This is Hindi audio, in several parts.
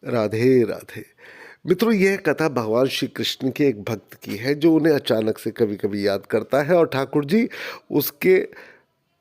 राधे राधे। मित्रों, यह कथा भगवान श्री कृष्ण के एक भक्त की है जो उन्हें अचानक से कभी कभी याद करता है और ठाकुर जी उसके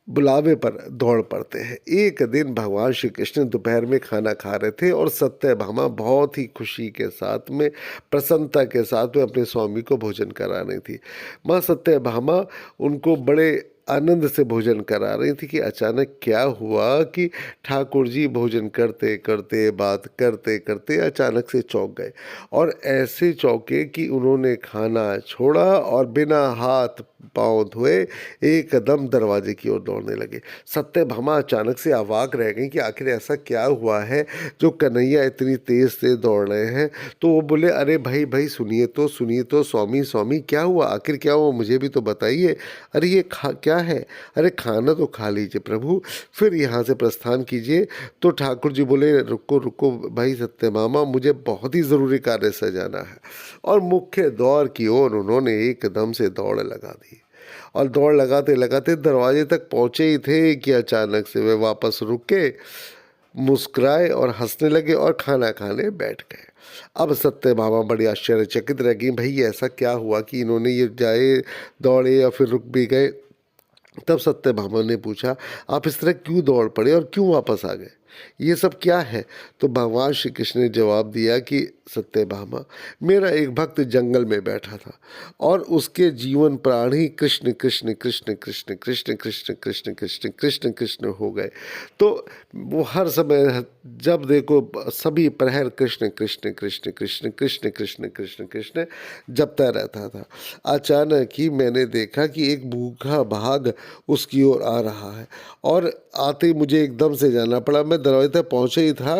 बुलावे पर दौड़ पड़ते हैं। एक दिन भगवान श्री कृष्ण दोपहर में खाना खा रहे थे और सत्यभामा बहुत ही खुशी के साथ में, प्रसन्नता के साथ में अपने स्वामी को भोजन करा रही थी। माँ सत्यभामा उनको बड़े आनंद से भोजन करा रही थी कि अचानक क्या हुआ कि ठाकुर जी भोजन करते करते, बात करते करते अचानक से चौंक गए और ऐसे चौंके कि उन्होंने खाना छोड़ा और बिना हाथ पांव धोए एकदम दरवाजे की ओर दौड़ने लगे। सत्यभामा अचानक से अवाक रह गई कि आखिर ऐसा क्या हुआ है जो कन्हैया इतनी तेज से दौड़ रहे हैं। तो वो बोले, अरे भाई भाई, सुनिए तो स्वामी स्वामी, क्या हुआ, आखिर क्या हुआ, मुझे भी तो बताइए। अरे ये क्या है, अरे खाना तो खा लीजिए प्रभु, फिर यहाँ से प्रस्थान कीजिए। तो ठाकुर जी बोले, रुको रुको भाई सत्यभामा, मुझे बहुत ही ज़रूरी कार्य से जाना है। और मुख्य द्वार की ओर उन्होंने एकदम से दौड़ लगा दी और दौड़ लगाते लगाते दरवाजे तक पहुंचे ही थे कि अचानक से वे वापस रुक के मुस्कुराए और हंसने लगे और खाना खाने बैठ गए। अब सत्यभामा बड़ी आश्चर्यचकित रह गई, भाई ऐसा क्या हुआ कि इन्होंने ये जाए दौड़े या फिर रुक भी गए। तब सत्यभामा ने पूछा, आप इस तरह क्यों दौड़ पड़े और क्यों वापस आ गए, ये सब क्या है। तो भगवान श्री कृष्ण ने जवाब दिया कि सत्यभामा, मेरा एक भक्त जंगल में बैठा था और उसके जीवन प्राण ही कृष्ण कृष्ण कृष्ण कृष्ण कृष्ण कृष्ण कृष्ण कृष्ण कृष्ण कृष्ण हो गए। तो वो हर समय जब देखो सभी प्रहर कृष्ण कृष्ण कृष्ण कृष्ण कृष्ण कृष्ण कृष्ण कृष्ण जपता रहता था। अचानक ही मैंने देखा कि एक भूखा बाघ उसकी ओर आ रहा है और आते ही मुझे एकदम से जाना पड़ा। मैं दरवाजे तक पहुंचे ही था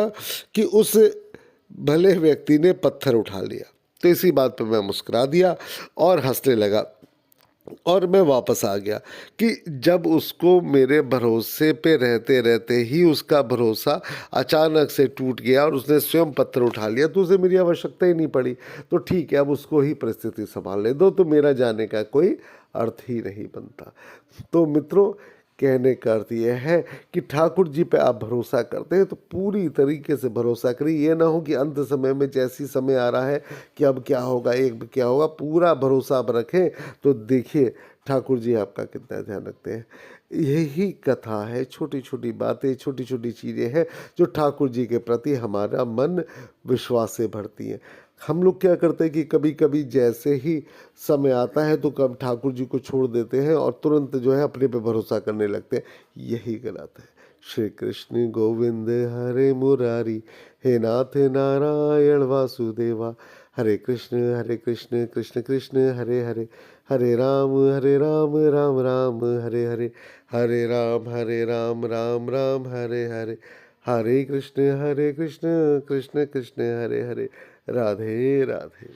कि उस भले व्यक्ति ने पत्थर उठा लिया। तो इसी बात पर मैं मुस्कुरा दिया और हंसने लगा और मैं वापस आ गया कि जब उसको मेरे भरोसे पे रहते रहते ही उसका भरोसा अचानक से टूट गया और उसने स्वयं पत्थर उठा लिया, तो उसे मेरी आवश्यकता ही नहीं पड़ी। तो ठीक है, अब उसको ही परिस्थिति संभालने दो, तो मेरा जाने का कोई अर्थ ही नहीं बनता। तो मित्रों, कहने का अर्थ यह है कि ठाकुर जी पे आप भरोसा करते हैं तो पूरी तरीके से भरोसा करिए। ये ना हो कि अंत समय में जैसी समय आ रहा है कि अब क्या होगा, एक क्या होगा, पूरा भरोसा आप रखें तो देखिए ठाकुर जी आपका कितना ध्यान रखते हैं। यही कथा है, छोटी छोटी बातें, छोटी छोटी चीज़ें हैं जो ठाकुर जी के प्रति हमारा मन विश्वास से भरती हैं। हम लोग क्या करते हैं कि कभी कभी जैसे ही समय आता है तो कब ठाकुर जी को छोड़ देते हैं और तुरंत जो है अपने पे भरोसा करने लगते हैं। यही गलत है। श्री कृष्ण गोविंद हरे मुरारी, हे नाथ नारायण वासुदेवा, हरे कृष्ण कृष्ण कृष्ण हरे हरे, हरे राम राम राम हरे हरे, हरे राम राम राम हरे हरे, हरे कृष्ण कृष्ण कृष्ण हरे हरे। राधे राधे।